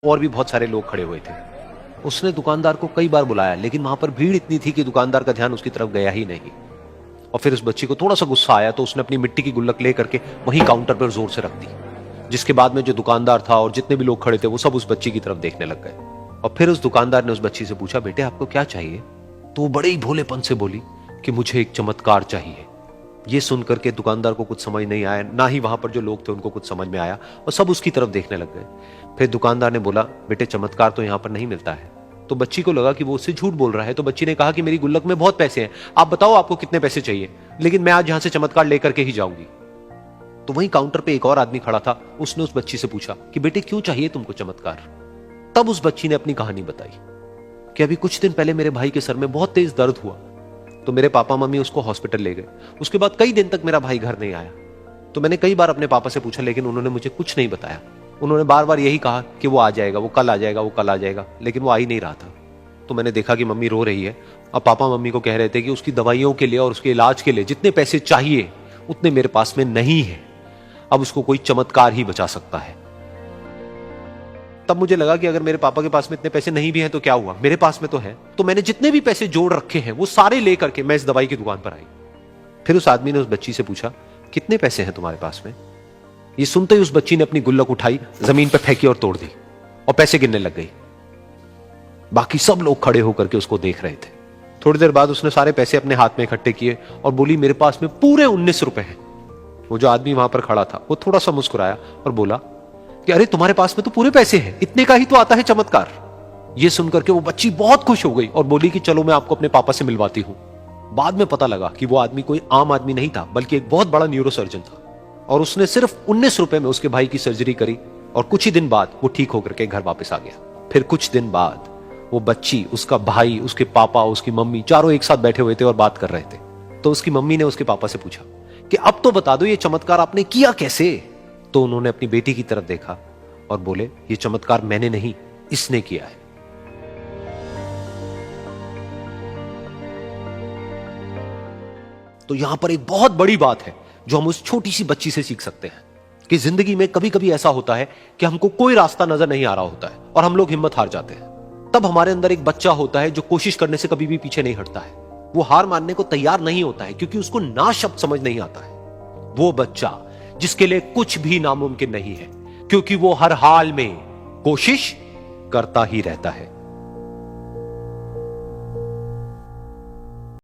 और भी बहुत सारे लोग खड़े हुए थे। उसने दुकानदार को कई बार बुलाया, लेकिन वहां पर भीड़ इतनी थी कि दुकानदार का ध्यान उसकी तरफ गया ही नहीं। और फिर उस बच्ची को थोड़ा सा गुस्सा आया तो उसने अपनी मिट्टी की गुल्लक ले करके वहीं काउंटर पर जोर से रख दी, जिसके बाद में जो दुकानदार था और जितने भी लोग खड़े थे वो सब उस बच्ची की तरफ देखने लग गए। और फिर उस दुकानदार ने उस बच्ची से पूछा, बेटे आपको क्या चाहिए? तो वो बड़े ही भोलेपन से बोली कि मुझे एक चमत्कार चाहिए। ये सुनकर के दुकानदार को कुछ समझ नहीं आया, ना ही वहां पर जो लोग थे उनको कुछ समझ में आया, और सब उसकी तरफ देखने लग गए। फिर दुकानदार ने बोला, बेटे चमत्कार तो यहां पर नहीं मिलता है। तो बच्ची को लगा कि वो उससे झूठ बोल रहा है, तो बच्ची ने कहा कि मेरी गुल्लक में बहुत पैसे हैं, आप बताओ आपको कितने पैसे चाहिए, लेकिन मैं आज यहां से चमत्कार लेकर के ही जाऊंगी। तो वहीं काउंटर पे एक और आदमी खड़ा था, उसने उस बच्ची से पूछा कि बेटे क्यों चाहिए तुमको चमत्कार? तब उस बच्ची ने अपनी कहानी बताई कि अभी कुछ दिन पहले मेरे भाई के सर में बहुत तेज दर्द हुआ, तो मेरे पापा मम्मी उसको हॉस्पिटल ले गए। उसके बाद कई दिन तक मेरा भाई घर नहीं आया। तो मैंने कई बार अपने पापा से पूछा, लेकिन उन्होंने मुझे कुछ नहीं बताया। उन्होंने बार बार यही कहा कि वो आ जाएगा, वो कल आ जाएगा, वो कल आ जाएगा, लेकिन वो आ ही नहीं रहा था। तो मैंने देखा कि मम्मी रो रही है, और पापा मम्मी को कह रहे थे कि उसकी दवाइयों के लिए और उसके इलाज के लिए जितने पैसे चाहिए उतने मेरे पास में नहीं है, अब उसको कोई चमत्कार ही बचा सकता है। तब मुझे लगा कि अगर मेरे पापा के पास में इतने पैसे नहीं भी हैं तो क्या हुआ, मेरे पास में तो है। तो मैंने जितने भी पैसे जोड़ रखे हैं वो सारे लेकर के मैं इस दवाई की दुकान पर आई। फिर उस आदमी ने उस बच्ची से पूछा, कितने पैसे हैं तुम्हारे पास में? ये सुनते ही उस बच्ची ने अपनी गुल्लक उठाई, जमीन पर फेंकी और तोड़ दी, और पैसे गिनने लग गई। बाकी सब लोग खड़े होकर के उसको देख रहे थे। थोड़ी देर बाद उसने सारे पैसे अपने हाथ में इकट्ठे किए और बोली, मेरे पास में पूरे 19 रुपए हैं। वो जो आदमी वहां पर खड़ा था वो थोड़ा सा मुस्कुराया और बोला कि अरे तुम्हारे पास में तो पूरे पैसे हैं, इतने का ही तो आता है चमत्कार। ये सुनकर के वो बच्ची बहुत खुश हो गई और बोली कि चलो मैं आपको अपने पापा से मिलवाती हूं। बाद में पता लगा कि वो आदमी कोई आम आदमी नहीं था, बल्कि एक बहुत बड़ा न्यूरोसर्जन था, और उसने सिर्फ 19 रुपए में उसके भाई की सर्जरी करी, और कुछ ही दिन बाद वो ठीक होकर के घर वापस आ गया। फिर कुछ दिन बाद वो बच्ची, उसका भाई, उसके पापा, उसकी मम्मी चारों एक साथ बैठे हुए थे और बात कर रहे थे। तो उसकी मम्मी ने उसके पापा से पूछा कि अब तो बता दो ये चमत्कार आपने किया कैसे? तो उन्होंने अपनी बेटी की तरफ देखा और बोले, ये चमत्कार मैंने नहीं, इसने किया है। तो यहां पर एक बहुत बड़ी बात है जो हम उस छोटी सी बच्ची से सीख सकते हैं कि जिंदगी में कभी कभी ऐसा होता है कि हमको कोई रास्ता नजर नहीं आ रहा होता है और हम लोग हिम्मत हार जाते हैं। तब हमारे अंदर एक बच्चा होता है जो कोशिश करने से कभी भी पीछे नहीं हटता है। वो हार मानने को तैयार नहीं होता है क्योंकि उसको ना शब्द समझ नहीं आता है। वो बच्चा जिसके लिए कुछ भी नामुमकिन नहीं है, क्योंकि वो हर हाल में कोशिश करता ही रहता है।